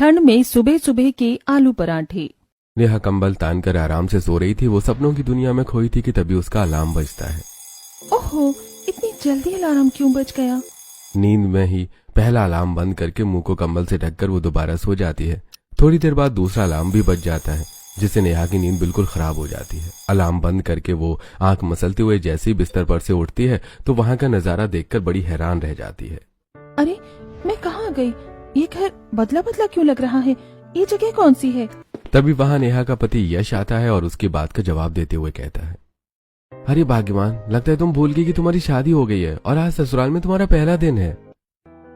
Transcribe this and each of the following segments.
ठंड में सुबह सुबह के आलू पराठे। नेहा कंबल तान कर आराम से सो रही थी। वो सपनों की दुनिया में खोई थी कि तभी उसका अलार्म बजता है। ओहो, इतनी जल्दी अलार्म क्यों बज गया? नींद में ही पहला अलार्म बंद करके मुंह को कंबल से ढककर वो दोबारा सो जाती है। थोड़ी देर बाद दूसरा अलार्म भी बज जाता है, जिससे नेहा की नींद बिल्कुल खराब हो जाती है। अलार्म बंद करके वो आंख मसलते हुए जैसे ही बिस्तर पर से उठती है तो वहां का नजारा देखकर बड़ी हैरान रह जाती है। अरे, मैं कहाँ गई? ये घर बदला बदला क्यों लग रहा है? ये जगह कौन सी है? तभी वहां नेहा का पति यश आता है और उसकी बात का जवाब देते हुए कहता है, अरे भाग्यवान, लगता है तुम भूल गई कि तुम्हारी शादी हो गई है और आज ससुराल में तुम्हारा पहला दिन है।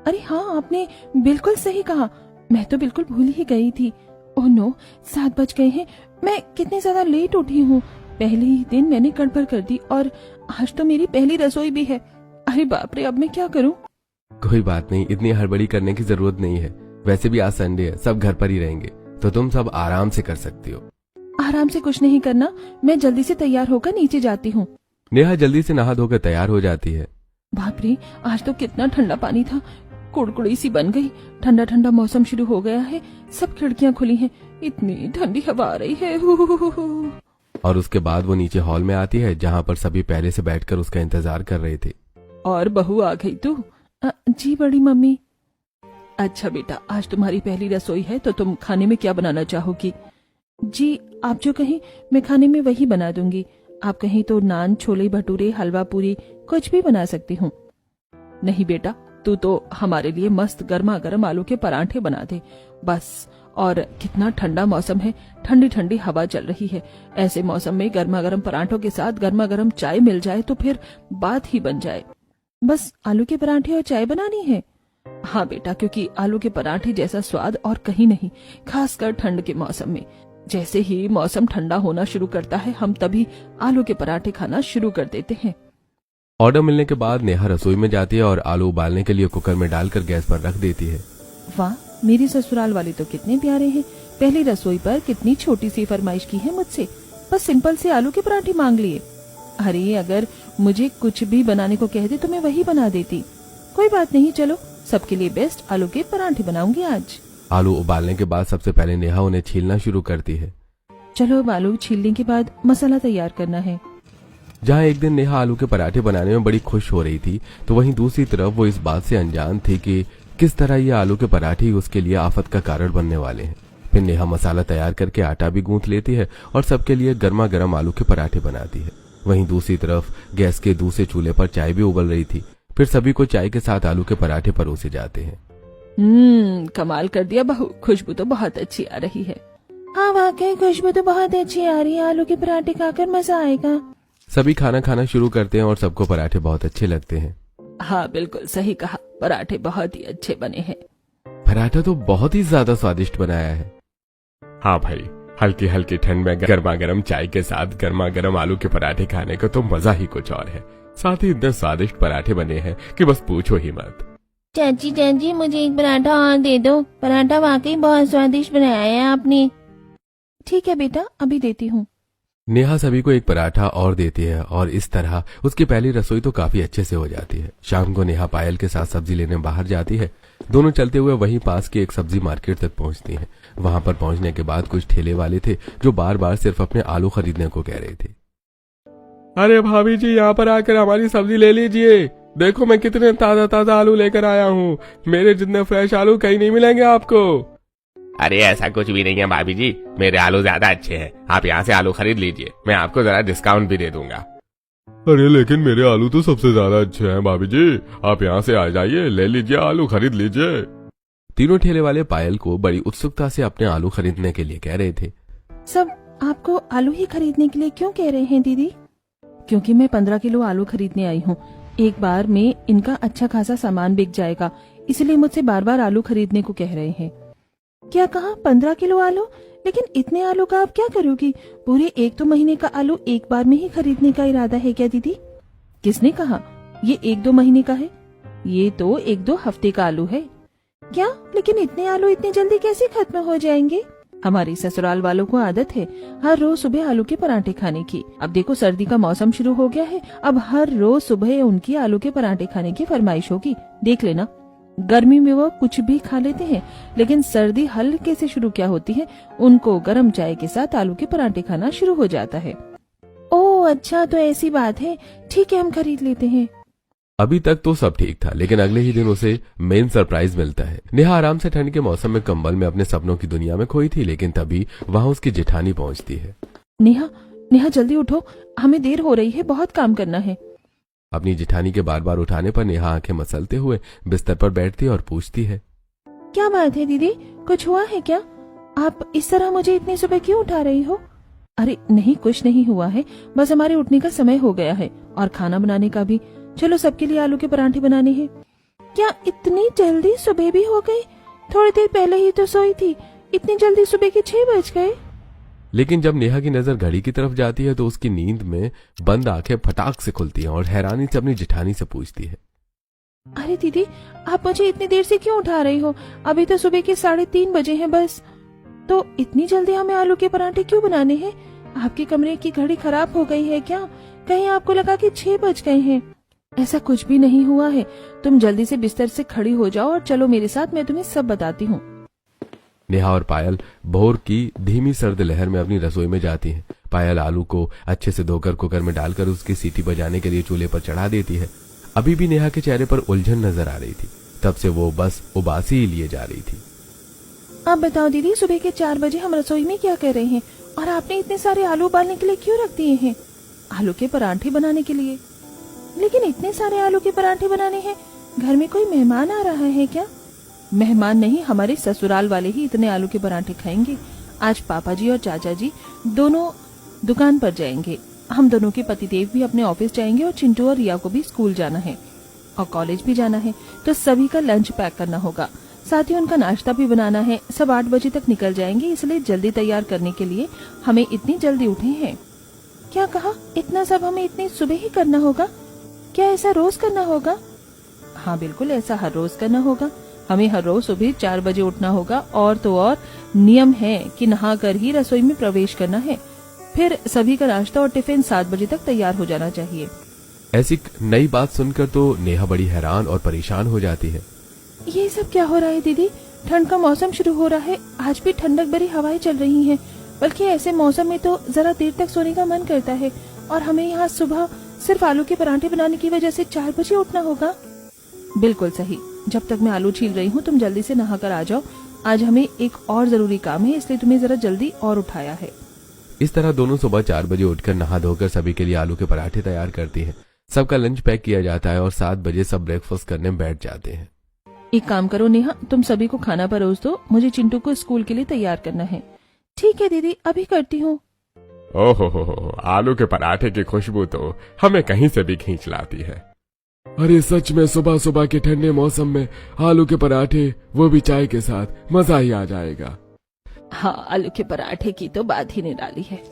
अरे हाँ, आपने बिल्कुल सही कहा। मैं तो बिल्कुल भूल ही गई थी। ओह नो, 7 बज गए हैं। मैं कितनी ज्यादा लेट उठी हूँ। पहले ही दिन मैंने गड़बड़ कर दी और आज तो मेरी पहली रसोई भी है। अरे बाप रे, अब मैं क्या करूँ? कोई बात नहीं, इतनी हड़बड़ी करने की जरूरत नहीं है। वैसे भी आज संडे है, सब घर पर ही रहेंगे तो तुम सब आराम से कर सकती हो। आराम से कुछ नहीं करना, मैं जल्दी से तैयार होकर नीचे जाती हूँ। नेहा जल्दी से नहा धोकर तैयार हो जाती है। बाप रे, आज तो कितना ठंडा पानी था। कुड़कुड़ी सी बन गई। ठंडा ठंडा मौसम शुरू हो गया है। सब खिड़कियाँ खुली हैं। इतनी ठंडी हवा आ रही है। और उसके बाद वो नीचे हॉल में आती है, जहाँ पर सभी पहले से बैठकर उसका इंतजार कर रहे थे। और बहू आ गई तू? जी बड़ी मम्मी। अच्छा बेटा, आज तुम्हारी पहली रसोई है तो तुम खाने में क्या बनाना चाहोगी? जी, आप जो कहें मैं खाने में वही बना दूंगी। आप कहें तो नान, छोले भटूरे, हलवा पूरी कुछ भी बना सकती हूँ। नहीं बेटा, तू तो हमारे लिए मस्त गर्मा गर्म आलू के पराठे बना दे बस। और कितना ठंडा मौसम है, ठंडी ठंडी हवा चल रही है। ऐसे मौसम में गर्मा गर्म पराठों के साथ गर्मा गर्म चाय मिल जाए तो फिर बात ही बन जाए। बस आलू के पराठे और चाय बनानी है? हाँ बेटा, क्योंकि आलू के पराठे जैसा स्वाद और कहीं नहीं, खासकर ठंड के मौसम में। जैसे ही मौसम ठंडा होना शुरू करता है, हम तभी आलू के पराठे खाना शुरू कर देते हैं। ऑर्डर मिलने के बाद नेहा रसोई में जाती है और आलू उबालने के लिए कुकर में डालकर गैस पर रख देती है। वाह, मेरी ससुराल वाले तो कितने प्यारे हैं। पहली रसोई पर कितनी छोटी सी फरमाइश की है मुझसे, बस सिंपल से आलू के पराठे मांग लिए। अरे, अगर मुझे कुछ भी बनाने को कह दे तो मैं वही बना देती। कोई बात नहीं, चलो सबके लिए बेस्ट आलू के पराठे बनाऊंगी आज। आलू उबालने के बाद सबसे पहले नेहा उन्हें छीलना शुरू करती है। चलो, अब आलू छीलने के बाद मसाला तैयार करना है। जहाँ एक दिन नेहा आलू के पराठे बनाने में बड़ी खुश हो रही थी, तो वहीं दूसरी तरफ वो इस बात से अनजान थी कि किस तरह ये आलू के पराठे उसके लिए आफत का कारण बनने वाले हैं। फिर नेहा मसाला तैयार करके आटा भी गूंथ लेती है और सबके लिए गर्मा गर्म आलू के पराठे बनाती है। वहीं दूसरी तरफ गैस के दूसरे चूल्हे पर चाय भी उबल रही थी। फिर सभी को चाय के साथ आलू के पराठे परोसे जाते हैं। कमाल कर दिया बहू, खुशबू तो बहुत अच्छी आ रही है। हाँ वाकई, खुशबू तो बहुत अच्छी आ रही है। आलू के पराठे खाकर मजा आएगा। सभी खाना खाना शुरू करते हैं और सबको पराठे बहुत अच्छे लगते हैं। हाँ बिल्कुल सही कहा, पराठे बहुत ही अच्छे बने हैं। पराठा तो बहुत ही ज्यादा स्वादिष्ट बनाया है। हाँ भाई, हल्की हल्की ठंड में गर्मा गर्म चाय के साथ गर्मा गर्म आलू के पराठे खाने का तो मजा ही कुछ और है। साथ ही इतने स्वादिष्ट पराठे बने हैं कि बस पूछो ही मत। चाची, मुझे एक पराठा और दे दो। पराठा वाकई बहुत स्वादिष्ट बनाया है आपने। ठीक है बेटा, अभी देती हूँ। नेहा सभी को एक पराठा और देती है और इस तरह उसकी पहली रसोई तो काफी अच्छे से हो जाती है। शाम को नेहा पायल के साथ सब्जी लेने बाहर जाती है। दोनों चलते हुए वहीं पास की एक सब्जी मार्केट तक पहुंचती हैं। वहां पर पहुंचने के बाद कुछ ठेले वाले थे जो बार बार सिर्फ अपने आलू खरीदने को कह रहे थे। अरे भाभी जी, यहाँ पर आकर हमारी सब्जी ले लीजिए। देखो मैं कितने ताजा ताजा आलू लेकर आया हूँ। मेरे जितने फ्रेश आलू कहीं नहीं मिलेंगे आपको। अरे ऐसा कुछ भी नहीं है भाभी जी, मेरे आलू ज्यादा अच्छे हैं। आप यहाँ से आलू खरीद लीजिए, मैं आपको जरा डिस्काउंट भी दे दूंगा। अरे लेकिन मेरे आलू तो सबसे ज्यादा अच्छे हैं भाभी जी, आप यहाँ से आ जाइए, ले लीजिए, आलू खरीद लीजिए। तीनों ठेले वाले पायल को बड़ी उत्सुकता से अपने आलू खरीदने के लिए कह रहे थे। सब आपको आलू ही खरीदने के लिए क्यों कह रहे हैं दीदी? क्योंकि मैं 15 किलो आलू खरीदने आई हूँ। एक बार में इनका अच्छा खासा सामान बिक जाएगा, इसलिए मुझसे बार बार आलू खरीदने को कह रहे हैं। क्या कहा? 15 किलो आलू? लेकिन इतने आलू का आप क्या करोगी? पूरे 1-2 महीने का आलू एक बार में ही खरीदने का इरादा है क्या दीदी? किसने कहा ये 1-2 महीने का है? ये तो 1-2 हफ्ते का आलू है। क्या? लेकिन इतने आलू इतनी जल्दी कैसे खत्म हो जाएंगे? हमारी ससुराल वालों को आदत है हर रोज सुबह आलू के पराठे खाने की। अब देखो सर्दी का मौसम शुरू हो गया है, अब हर रोज सुबह उनकी आलू के पराठे खाने की फरमाइश होगी। देख लेना, गर्मी में वो कुछ भी खा लेते हैं, लेकिन सर्दी हल्के से शुरू क्या होती है, उनको गर्म चाय के साथ आलू के पराठे खाना शुरू हो जाता है। ओह अच्छा, तो ऐसी बात है, ठीक है हम खरीद लेते हैं। अभी तक तो सब ठीक था, लेकिन अगले ही दिन उसे मेन सरप्राइज मिलता है। नेहा आराम से ठंड के मौसम में कंबल में अपने सपनों की दुनिया में खोई थी, लेकिन तभी वहाँ उसकी जेठानी पहुँचती है। नेहा, नेहा जल्दी उठो, हमें देर हो रही है, बहुत काम करना है। अपनी जेठानी के बार बार उठाने पर नेहा आंखें मसलते हुए बिस्तर पर बैठती और पूछती है, क्या बात है दीदी, कुछ हुआ है क्या? आप इस तरह मुझे इतनी सुबह क्यों उठा रही हो? अरे नहीं, कुछ नहीं हुआ है, बस हमारे उठने का समय हो गया है और खाना बनाने का भी। चलो सबके लिए आलू के पराठे बनाने हैं। क्या इतनी जल्दी सुबह भी हो गई? थोड़ी देर पहले ही तो सोई थी, इतनी जल्दी सुबह के 6 बज गए। लेकिन जब नेहा की नजर घड़ी की तरफ जाती है तो उसकी नींद में बंद आंखें फटाक से खुलती हैं और हैरानी से अपनी जेठानी से पूछती है, अरे दीदी, आप मुझे इतनी देर से क्यों उठा रही हो? अभी तो सुबह के 3:30 बजे हैं बस। तो इतनी जल्दी हमें आलू के पराठे क्यों बनाने हैं? आपके कमरे की घड़ी खराब हो गई है क्या? कहीं आपको लगा कि 6 बज गए हैं? ऐसा कुछ भी नहीं हुआ है, तुम जल्दी से बिस्तर से खड़ी हो जाओ और चलो मेरे साथ, मैं तुम्हें सब बताती हूँ। नेहा और पायल भोर की धीमी सर्द लहर में अपनी रसोई में जाती हैं। पायल आलू को अच्छे से धोकर कुकर में डालकर उसकी सीटी बजाने के लिए चूल्हे पर चढ़ा देती है। अभी भी नेहा के चेहरे पर उलझन नजर आ रही थी, तब से वो बस उबासी ही लिए जा रही थी। आप बताओ दीदी, सुबह के 4 बजे हम रसोई में क्या कर रहे हैं और आपने इतने सारे आलू उबालने के लिए क्यों रख दिए हैं? आलू के पराठे बनाने के लिए। लेकिन इतने सारे आलू के पराठे बनाने हैं, घर में कोई मेहमान आ रहा है क्या? मेहमान नहीं, हमारे ससुराल वाले ही इतने आलू के पराठे खाएंगे। आज पापा जी और चाचा जी दोनों दुकान पर जाएंगे, हम दोनों के पतिदेव भी अपने ऑफिस जाएंगे और चिंटू और रिया को भी स्कूल जाना है और कॉलेज भी जाना है, तो सभी का लंच पैक करना होगा, साथ ही उनका नाश्ता भी बनाना है। सब 8 बजे तक निकल जाएंगे, इसलिए जल्दी तैयार करने के लिए हमें इतनी जल्दी उठे हैं। क्या कहा? इतना सब हमें इतनी सुबह ही करना होगा? क्या ऐसा रोज करना होगा? हाँ बिल्कुल, ऐसा हर रोज करना होगा। हमें हर रोज सुबह 4 बजे उठना होगा और तो और नियम है कि नहाकर ही रसोई में प्रवेश करना है। फिर सभी का नाश्ता और टिफिन 7 बजे तक तैयार हो जाना चाहिए। ऐसी नई बात सुनकर तो नेहा बड़ी हैरान और परेशान हो जाती है। ये सब क्या हो रहा है दीदी? ठंड का मौसम शुरू हो रहा है, आज भी ठंडक भरी हवाएं चल रही हैं, बल्कि ऐसे मौसम में तो जरा देर तक सोने का मन करता है और हमें यहाँ सुबह सिर्फ आलू के पराठे बनाने की वजह से 4 बजे उठना होगा। बिल्कुल सही, जब तक मैं आलू छील रही हूँ तुम जल्दी से नहाकर आ जाओ। आज हमें एक और जरूरी काम है, इसलिए तुम्हें जरा जल्दी और उठाया है। इस तरह दोनों सुबह 4 बजे उठकर नहा धोकर सभी के लिए आलू के पराठे तैयार करती हैं। सबका लंच पैक किया जाता है और 7 बजे सब ब्रेकफास्ट करने बैठ जाते हैं। एक काम करो नेहा, तुम सभी को खाना परोस दो, मुझे चिंटू को स्कूल के लिए तैयार करना है। ठीक है दीदी, अभी करती हूँ। ओहो, आलू के पराठे की खुशबू तो हमें कहीं से भी खींच लाती है। अरे सच में सुबह सुबह के ठंडे मौसम में आलू के पराठे, वो भी चाय के साथ, मजा ही आ जाएगा। हाँ, आलू के पराठे की तो बात ही निराली है।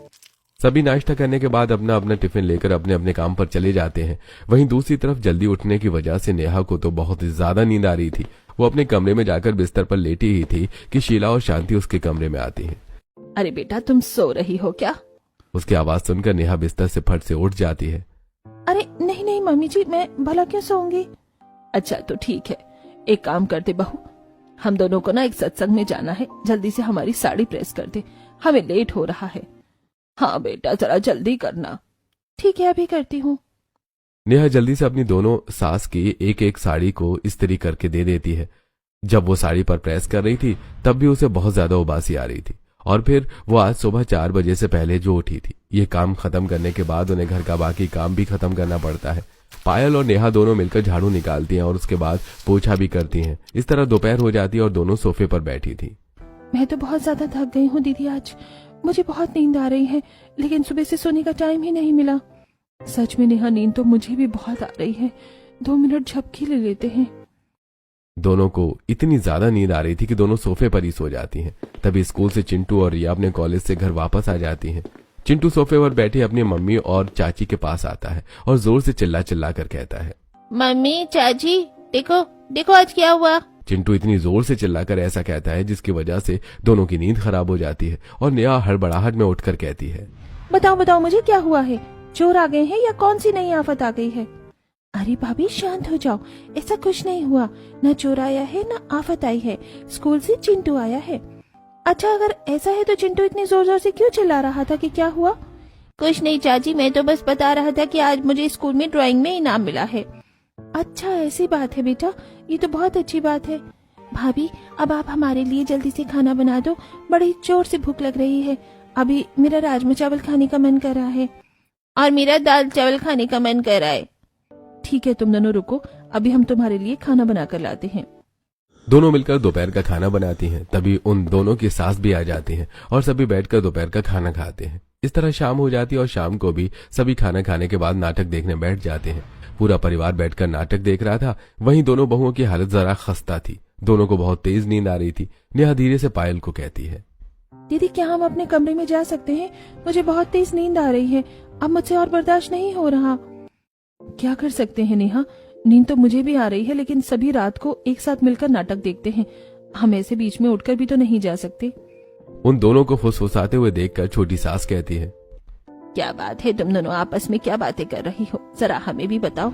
सभी नाश्ता करने के बाद अपना अपना टिफिन लेकर अपने अपने काम पर चले जाते हैं। वहीं दूसरी तरफ जल्दी उठने की वजह से नेहा को तो बहुत ज्यादा नींद आ रही थी। वो अपने कमरे में जाकर बिस्तर पर लेटी ही थी कि शीला और शांति उसके कमरे में आती हैं। अरे बेटा, तुम सो रही हो क्या? उसकी आवाज सुनकर नेहा बिस्तर से फट से उठ जाती है। अरे नहीं नहीं मम्मी जी, मैं भला क्यों सोऊंगी? अच्छा तो ठीक है, एक काम करते बहू, हम दोनों को ना एक सत्संग में जाना है, जल्दी से हमारी साड़ी प्रेस कर दे, हमें लेट हो रहा है। हाँ बेटा, जरा जल्दी करना। ठीक है, अभी करती हूँ। नेहा जल्दी से अपनी दोनों सास की एक एक साड़ी को इस्त्री करके दे देती है। जब वो साड़ी पर प्रेस कर रही थी तब भी उसे बहुत ज्यादा उबासी आ रही थी और फिर वो आज सुबह 4 बजे से पहले जो उठी थी। ये काम खत्म करने के बाद उन्हें घर का बाकी काम भी खत्म करना पड़ता है। पायल और नेहा दोनों मिलकर झाड़ू निकालती हैं और उसके बाद पोछा भी करती हैं। इस तरह दोपहर हो जाती है और दोनों सोफे पर बैठी थी। मैं तो बहुत ज्यादा थक गई हूँ दीदी, आज मुझे बहुत नींद आ रही है, लेकिन सुबह से सोने का टाइम ही नहीं मिला। सच में नेहा, नींद तो मुझे भी बहुत आ रही है, 2 मिनट झपकी ले लेते हैं। दोनों को इतनी ज्यादा नींद आ रही थी कि दोनों सोफे पर ही सो जाती हैं। तभी स्कूल से चिंटू और रिया अपने कॉलेज से घर वापस आ जाती हैं। चिंटू सोफे पर बैठे अपनी मम्मी और चाची के पास आता है और जोर से चिल्ला चिल्ला कर कहता है, मम्मी, चाची, देखो देखो आज क्या हुआ। चिंटू इतनी जोर से चिल्लाकर ऐसा कहता है जिसकी वजह से दोनों की नींद खराब हो जाती है और नेहा हड़बड़ाहट में उठकर कहती है, बताओ बताओ मुझे क्या हुआ है? चोर आ गए हैं या कौन सी नई आफत आ गई है? अरे भाभी शांत हो जाओ, ऐसा कुछ नहीं हुआ। न चोर आया है न आफत आई है, स्कूल से चिंटू आया है। अच्छा अगर ऐसा है तो चिंटू इतनी जोर जोर से क्यों चिल्ला रहा था कि क्या हुआ? कुछ नहीं चाची, मैं तो बस बता रहा था कि आज मुझे स्कूल में ड्राइंग में इनाम मिला है। अच्छा ऐसी बात है बेटा, ये तो बहुत अच्छी बात है। भाभी अब आप हमारे लिए जल्दी से खाना बना दो, बड़ी जोर से भूख लग रही है। अभी मेरा राजमा चावल खाने का मन कर रहा है और मेरा दाल चावल खाने का मन कर रहा है। ठीक है तुम दोनों रुको, अभी हम तुम्हारे लिए खाना बना कर लाते हैं। दोनों मिलकर दोपहर का खाना बनाती हैं। तभी उन दोनों की सास भी आ जाती हैं और सभी बैठकर दोपहर का खाना खाते हैं। इस तरह शाम हो जाती है और शाम को भी सभी खाना खाने के बाद नाटक देखने बैठ जाते हैं। पूरा परिवार बैठकर नाटक देख रहा था। वहीं दोनों बहुओं की हालत जरा खस्ता थी। दोनों को बहुत तेज नींद आ रही थी। नेहा धीरे से पायल को कहती है, दीदी क्या हम अपने कमरे में जा सकते हैं? मुझे बहुत तेज नींद आ रही है, अब मुझसे और बर्दाश्त नहीं हो रहा। क्या कर सकते हैं नेहा, नींद तो मुझे भी आ रही है, लेकिन सभी रात को एक साथ मिलकर नाटक देखते हैं। हम ऐसे बीच में उठकर भी तो नहीं जा सकते। उन दोनों को फुसफुसाते हुए देखकर छोटी सास कहती है, क्या बात है, तुम दोनों आपस में क्या बातें कर रही हो, जरा हमें भी बताओ।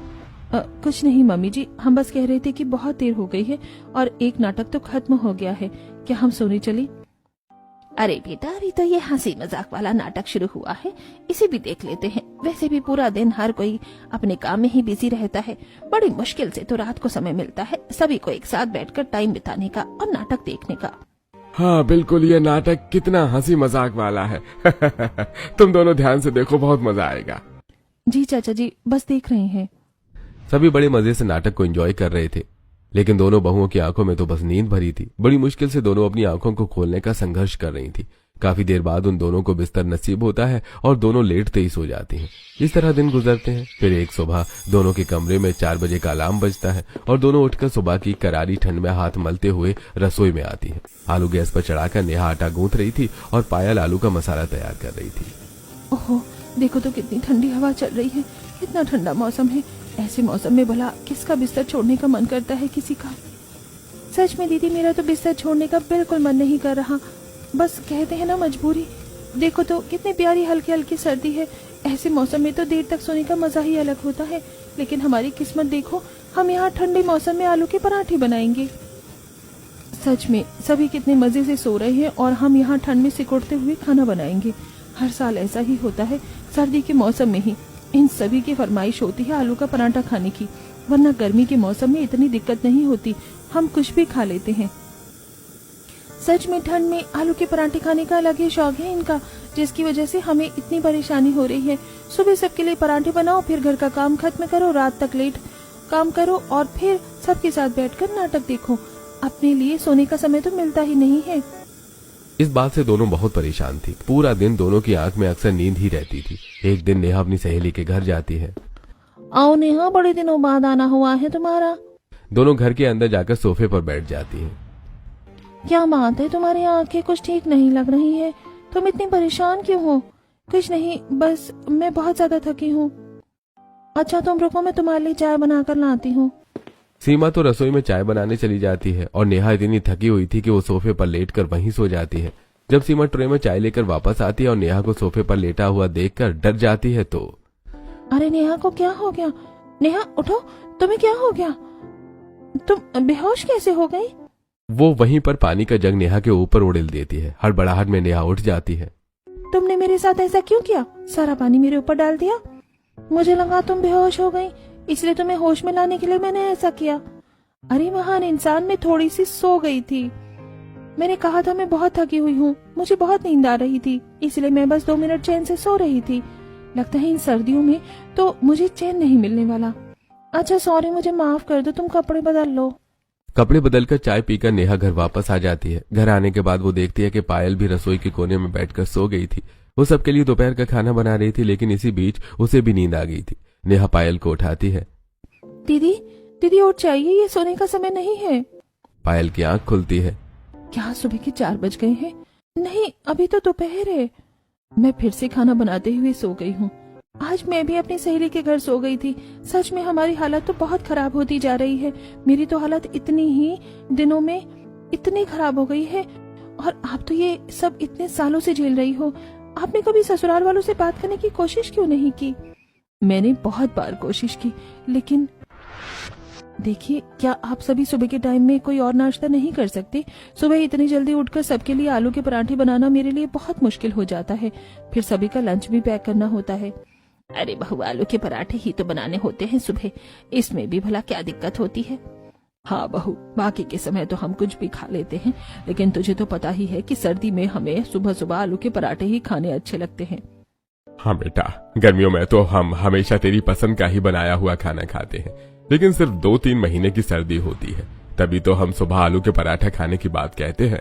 कुछ नहीं मम्मी जी, हम बस कह रहे थे कि बहुत देर हो गई है और एक नाटक तो खत्म हो गया है, क्या हम सोने चले? अरे बेटा अभी तो ये हंसी मजाक वाला नाटक शुरू हुआ है, इसे भी देख लेते हैं। वैसे भी पूरा दिन हर कोई अपने काम में ही बिजी रहता है, बड़ी मुश्किल से तो रात को समय मिलता है सभी को एक साथ बैठकर टाइम बिताने का और नाटक देखने का। हाँ बिल्कुल, ये नाटक कितना हंसी मजाक वाला है। तुम दोनों ध्यान से देखो, बहुत मजा आएगा। जी चाचा जी, बस देख रहे हैं। सभी बड़े मजे से नाटक को एंजॉय कर रहे थे, लेकिन दोनों बहुओं की आंखों में तो बस नींद भरी थी। बड़ी मुश्किल से दोनों अपनी आंखों को खोलने का संघर्ष कर रही थी। काफी देर बाद उन दोनों को बिस्तर नसीब होता है और दोनों लेटते ही सो जाती हैं। इस तरह दिन गुजरते हैं। फिर एक सुबह दोनों के कमरे में 4 बजे का अलार्म बजता है और दोनों उठकर सुबह की करारी ठंड में हाथ मलते हुए रसोई में आती है। आलू गैस पर चढ़ाकर नेहा आटा गूंथ रही थी और पायल आलू का मसाला तैयार कर रही थी। ओहो, देखो तो कितनी ठंडी हवा चल रही है, इतना ठंडा मौसम है। ऐसे मौसम में भला किसका बिस्तर छोड़ने का मन करता है किसी का? सच में दीदी, मेरा तो बिस्तर छोड़ने का बिल्कुल मन नहीं कर रहा, बस कहते हैं ना मजबूरी। देखो तो कितनी प्यारी हल्की हल्की सर्दी है, ऐसे मौसम में तो देर तक सोने का मजा ही अलग होता है। लेकिन हमारी किस्मत देखो, हम यहाँ ठंडे मौसम में आलू के पराठे बनाएंगे। सच में सभी कितने मजे से सो रहे हैं और हम यहाँ ठंड में सिकुड़ते हुए खाना बनाएंगे। हर साल ऐसा ही होता है, सर्दी के मौसम में ही इन सभी की फरमाइश होती है आलू का पराठा खाने की, वरना गर्मी के मौसम में इतनी दिक्कत नहीं होती, हम कुछ भी खा लेते हैं। सच में ठंड में आलू के पराठे खाने का अलग ही शौक है इनका, जिसकी वजह से हमें इतनी परेशानी हो रही है। सुबह सबके लिए पराठे बनाओ, फिर घर का काम खत्म करो, रात तक लेट काम करो और फिर सबके साथ बैठकर नाटक देखो। अपने लिए सोने का समय तो मिलता ही नहीं है। इस बात से दोनों बहुत परेशान थी। पूरा दिन दोनों की आंख में अक्सर नींद ही रहती थी। एक दिन नेहा अपनी सहेली के घर जाती है। आओ नेहा, बड़े दिनों बाद आना हुआ है तुम्हारा। दोनों घर के अंदर जाकर सोफे पर बैठ जाती हैं। क्या बात है, तुम्हारी आंखें कुछ ठीक नहीं लग रही है, तुम इतनी परेशान क्यों हो? कुछ नहीं, बस मैं बहुत ज्यादा थकी हूँ। अच्छा तुम रुको, मैं तुम्हारे लिए चाय बनाकर लाती हूँ। सीमा तो रसोई में चाय बनाने चली जाती है और नेहा इतनी थकी हुई थी कि वो सोफे पर लेटकर वहीं सो जाती है। जब सीमा ट्रे में चाय लेकर वापस आती है और नेहा को सोफे पर लेटा हुआ देखकर डर जाती है तो अरे नेहा को क्या हो गया? नेहा उठो, तुम्हें क्या हो गया? तुम बेहोश कैसे हो गई? वो वहीं पर पानी का जग नेहा के ऊपर उड़ेल देती है। हड़बड़ाहट में नेहा उठ जाती है। तुमने मेरे साथ ऐसा क्यों किया? सारा पानी मेरे ऊपर डाल दिया। मुझे लगा तुम बेहोश हो गई, इसलिए तुम्हें होश में लाने के लिए मैंने ऐसा किया। अरे महान इंसान, मैं थोड़ी सी सो गई थी। मैंने कहा था मैं बहुत थकी हुई हूँ, मुझे बहुत नींद आ रही थी, इसलिए मैं बस 2 मिनट चैन से सो रही थी। लगता है इन सर्दियों में तो मुझे चैन नहीं मिलने वाला। अच्छा सॉरी, मुझे माफ कर दो, तुम कपड़े बदल लो। कपड़े बदलकर चाय पीकर नेहा घर वापस आ जाती है। घर आने के बाद वो देखती है कि पायल भी रसोई के कोने में बैठकर सो गई थी। वो सबके लिए दोपहर का खाना बना रही थी, लेकिन इसी बीच उसे भी नींद आ गई थी। नेहा पायल को उठाती है। दीदी दीदी उठ जाइए, ये सोने का समय नहीं है। पायल की आंख खुलती है। क्या सुबह के 4 बज गए हैं? नहीं, अभी तो दोपहर है। मैं फिर से खाना बनाते हुए सो गई हूँ। आज मैं भी अपनी सहेली के घर सो गई थी। सच में हमारी हालत तो बहुत खराब होती जा रही है। मेरी तो हालत इतनी ही दिनों में इतनी खराब हो गई है, और आप तो ये सब इतने सालों से झेल रही हो। आपने कभी ससुराल वालों से बात करने की कोशिश क्यों नहीं की? मैंने बहुत बार कोशिश की, लेकिन देखिए, क्या आप सभी सुबह के टाइम में कोई और नाश्ता नहीं कर सकते? सुबह इतनी जल्दी उठकर सबके लिए आलू के पराठे बनाना मेरे लिए बहुत मुश्किल हो जाता है। फिर सभी का लंच भी पैक करना होता है। अरे बहू, आलू के पराठे ही तो बनाने होते हैं सुबह, इसमें भी भला क्या दिक्कत होती है? हाँ बहू, बाकी के समय तो हम कुछ भी खा लेते हैं, लेकिन तुझे तो पता ही है कि सर्दी में हमें सुबह सुबह आलू के पराठे ही खाने अच्छे लगते हैं। हाँ बेटा, गर्मियों में तो हम हमेशा तेरी पसंद का ही बनाया हुआ खाना खाते हैं, लेकिन सिर्फ 2-3 महीने की सर्दी होती है, तभी तो हम सुबह आलू के पराठा खाने की बात कहते हैं।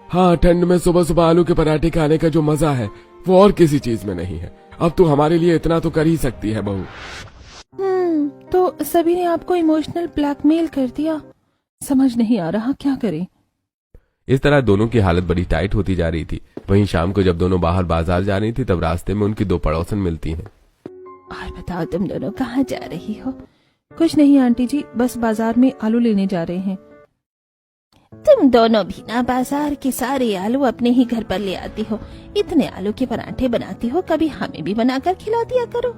हाँ, ठंड में सुबह सुबह आलू के पराठे खाने का जो मजा है वो और किसी चीज में नहीं है। अब तू हमारे लिए इतना तो कर ही सकती है बहू। तो सभी ने आपको इमोशनल ब्लैकमेल कर दिया। समझ नहीं आ रहा क्या करें। इस तरह दोनों की हालत बड़ी टाइट होती जा रही थी। वहीं शाम को जब दोनों बाहर बाजार जा रही थी, तब रास्ते में उनकी 2 पड़ोसन मिलती हैं। और बताओ, तुम दोनों कहाँ जा रही हो? कुछ नहीं आंटी जी, बस बाजार में आलू लेने जा रहे हैं। तुम दोनों भी ना बाजार के सारे आलू अपने ही घर पर ले आती हो, इतने आलू के पराठे बनाती हो, कभी हमें भी बनाकर खिला दिया करो।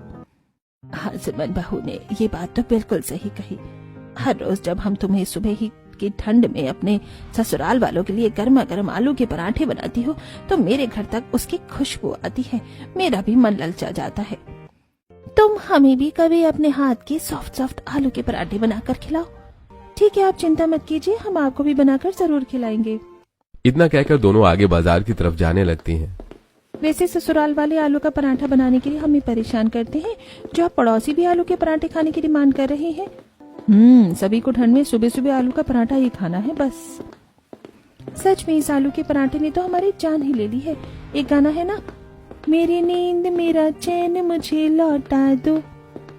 हाँ सुमन बहू ने ये बात तो बिल्कुल सही कही। हर रोज जब हम तुम्हें सुबह ही की ठंड में अपने ससुराल वालों के लिए गर्मा गर्म आलू के पराठे बनाती हो, तो मेरे घर तक उसकी खुशबू आती है, मेरा भी मन ललचा जाता है। तुम हमें भी कभी अपने हाथ के सॉफ्ट सॉफ्ट आलू के पराठे बनाकर खिलाओ। ठीक है, आप चिंता मत कीजिए, हम आपको भी बनाकर जरूर खिलाएंगे। इतना कहकर दोनों आगे बाजार की तरफ जाने लगती हैं। वैसे ससुराल वाले आलू का पराठा बनाने के लिए हमें परेशान करते हैं, जो आप पड़ोसी भी आलू के पराठे खाने की डिमांड कर रहे हैं। सभी को ठंड में सुबह सुबह आलू का पराठा ही खाना है बस। सच में इस आलू के पराठे ने तो हमारी जान ही ले ली है। एक गाना है ना, मेरी नींद मेरा चैन मुझे लौटा दो,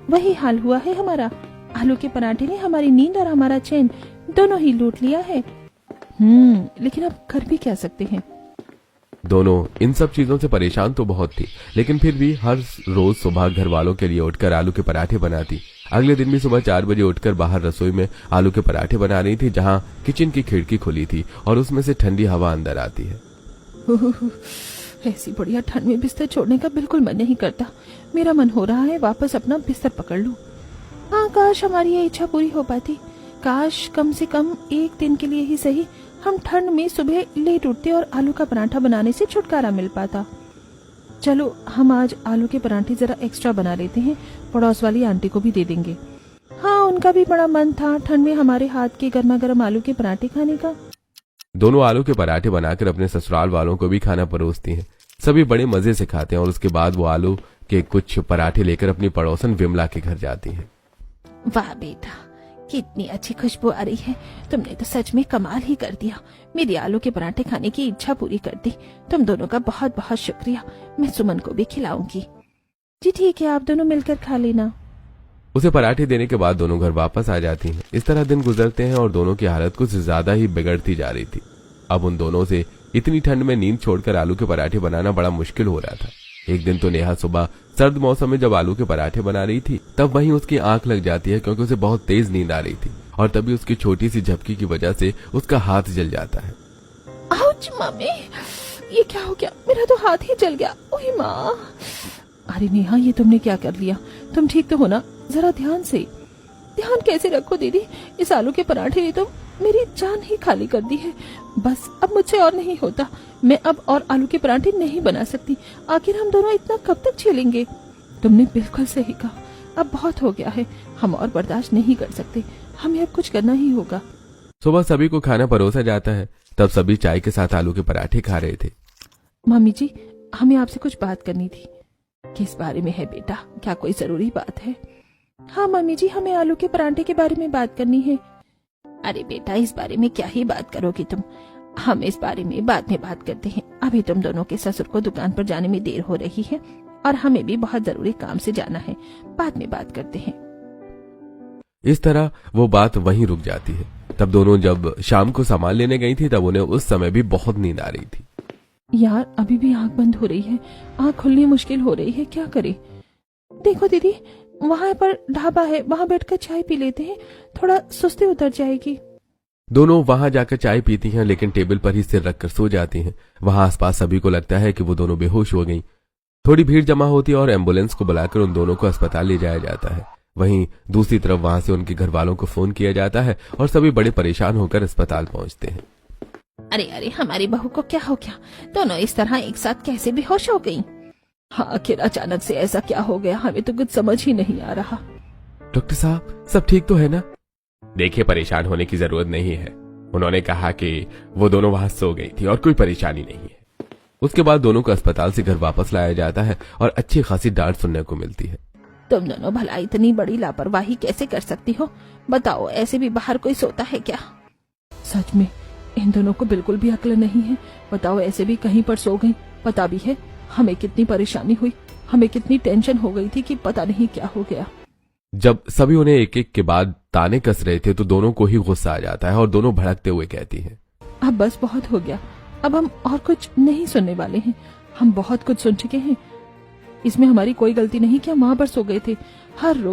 वही हाल हुआ है हमारा। आलू के पराठे ने हमारी नींद और हमारा चैन दोनों ही लूट लिया है। लेकिन अब कर भी क्या सकते हैं। दोनों इन सब चीजों से परेशान तो बहुत थी, लेकिन फिर भी हर रोज सुबह घर वालों के लिए उठकर आलू के पराठे बनाती। अगले दिन भी सुबह 4 बजे उठकर बाहर रसोई में आलू के पराठे बना रही थी, जहां किचन की खिड़की खुली थी और उसमें से ठंडी हवा अंदर आती है। ऐसी बढ़िया ठंड में बिस्तर छोड़ने का बिल्कुल मन नहीं करता। मेरा मन हो रहा है वापस अपना बिस्तर पकड़ लूं। हाँ, काश हमारी ये इच्छा पूरी हो पाती। काश कम से कम एक दिन के लिए ही सही हम ठंड में सुबह लेट उठते और आलू का पराठा बनाने से छुटकारा मिल पाता। चलो, हम आज आलू के पराठे जरा एक्स्ट्रा बना लेते हैं, पड़ोस वाली आंटी को भी दे देंगे। हाँ, उनका भी बड़ा मन था ठंड में हमारे हाथ के गर्मा गर्म आलू के पराठे खाने का। दोनों आलू के पराठे बनाकर अपने ससुराल वालों को भी खाना परोसती हैं। सभी बड़े मजे से खाते हैं और उसके बाद वो आलू के कुछ पराठे लेकर अपनी पड़ोसन विमला के घर जाती हैं। वाह बेटा, कितनी अच्छी खुशबू आ रही है। तुमने तो सच में कमाल ही कर दिया, मेरी आलू के पराठे खाने की इच्छा पूरी कर दी। तुम दोनों का बहुत बहुत शुक्रिया। मैं सुमन को भी खिलाऊंगी। जी ठीक है, आप दोनों मिलकर खा लेना। उसे पराठे देने के बाद दोनों घर वापस आ जाती हैं। इस तरह दिन गुजरते हैं और दोनों की हालत कुछ ज्यादा ही बिगड़ती जा रही थी। अब उन दोनों से इतनी ठंड में नींद छोड़कर आलू के पराठे बनाना बड़ा मुश्किल हो रहा था। एक दिन तो नेहा सुबह सर्द मौसम में जब आलू के पराठे बना रही थी, तब वहीं उसकी आंख लग जाती है, क्योंकि उसे बहुत तेज नींद आ रही थी और तभी उसकी छोटी सी झपकी की वजह से उसका हाथ जल जाता है। आउच मम्मी, ये क्या हो गया? मेरा तो हाथ ही जल गया। ओए माँ। अरे नेहा, ये तुमने क्या कर लिया? तुम ठीक तो हो ना? जरा ध्यान से। ध्यान कैसे रखो दीदी, इस आलू के पराठे ने तो मेरी जान ही खाली कर दी है। बस अब मुझसे और नहीं होता। मैं अब और आलू के पराठे नहीं बना सकती। आखिर हम दोनों इतना कब तक झेलेंगे? तुमने बिल्कुल सही कहा, अब बहुत हो गया है, हम और बर्दाश्त नहीं कर सकते। हमें अब कुछ करना ही होगा। सुबह सभी को खाना परोसा जाता है। तब सभी चाय के साथ आलू के पराठे खा रहे थे। मम्मी जी, हमें आपसे कुछ बात करनी थी। किस बारे में है बेटा? क्या कोई जरूरी बात है? हाँ मम्मी जी, हमें आलू के पराठे के बारे में बात करनी है। अरे बेटा, इस बारे में क्या ही बात करोगी तुम? हम इस बारे में बाद में बात करते हैं। अभी तुम दोनों के ससुर को दुकान पर जाने में देर हो रही है और हमें भी बहुत जरूरी काम से जाना है। बाद में बात करते हैं। इस तरह वो बात वहीं रुक जाती है। तब दोनों जब शाम को सामान लेने गई थी, तब उन्हें उस समय भी बहुत नींद आ रही थी। यार, अभी भी आंख बंद हो रही है, आंख खुलनी मुश्किल हो रही है, क्या करें? देखो दीदी, वहाँ पर ढाबा है, वहाँ बैठकर चाय पी लेते हैं, थोड़ा सुस्ती उतर जाएगी। दोनों वहां जाकर चाय पीती हैं, लेकिन टेबल पर ही सिर रखकर सो जाती हैं। वहां आसपास सभी को लगता है कि वो दोनों बेहोश हो गईं। थोड़ी भीड़ जमा होती है और एम्बुलेंस को बुलाकर उन दोनों को अस्पताल ले जाया जाता है। वहीं दूसरी तरफ वहां से उनके घर वालों को फोन किया जाता है और सभी बड़े परेशान होकर अस्पताल पहुंचते हैं। अरे अरे, हमारी बहू को क्या हो गया? दोनों इस तरह एक साथ कैसे बेहोश हो गई? हाँ, आखिर अचानक से ऐसा क्या हो गया, हमें तो कुछ समझ ही नहीं आ रहा। डॉक्टर साहब, सब ठीक तो है ना? देखिए, परेशान होने की जरूरत नहीं है। उन्होंने कहा कि वो दोनों वहां सो गई थी और कोई परेशानी नहीं है। उसके बाद दोनों को अस्पताल से घर वापस लाया जाता है और अच्छी खासी डांट सुनने को मिलती है। तुम दोनों भला इतनी बड़ी लापरवाही कैसे कर सकती हो? बताओ, ऐसे भी बाहर कोई सोता है क्या? सच में इन दोनों को बिल्कुल भी अक्ल नहीं है। बताओ, ऐसे भी कहीं पर सो गई। पता भी है हमें कितनी परेशानी हुई, हमें कितनी टेंशन हो गई थी कि पता नहीं क्या हो गया। जब सभी उन्हें एक एक के बाद ताने कस रहे थे तो दोनों को ही गुस्सा आ जाता है और दोनों भड़कते हुए कहती हैं, अब बस बहुत हो गया, अब हम और कुछ नहीं सुनने वाले हैं। हम बहुत कुछ सुन चुके हैं। इसमें हमारी कोई गलती नहीं कि हम वहां पर सो गए थे। हर रोज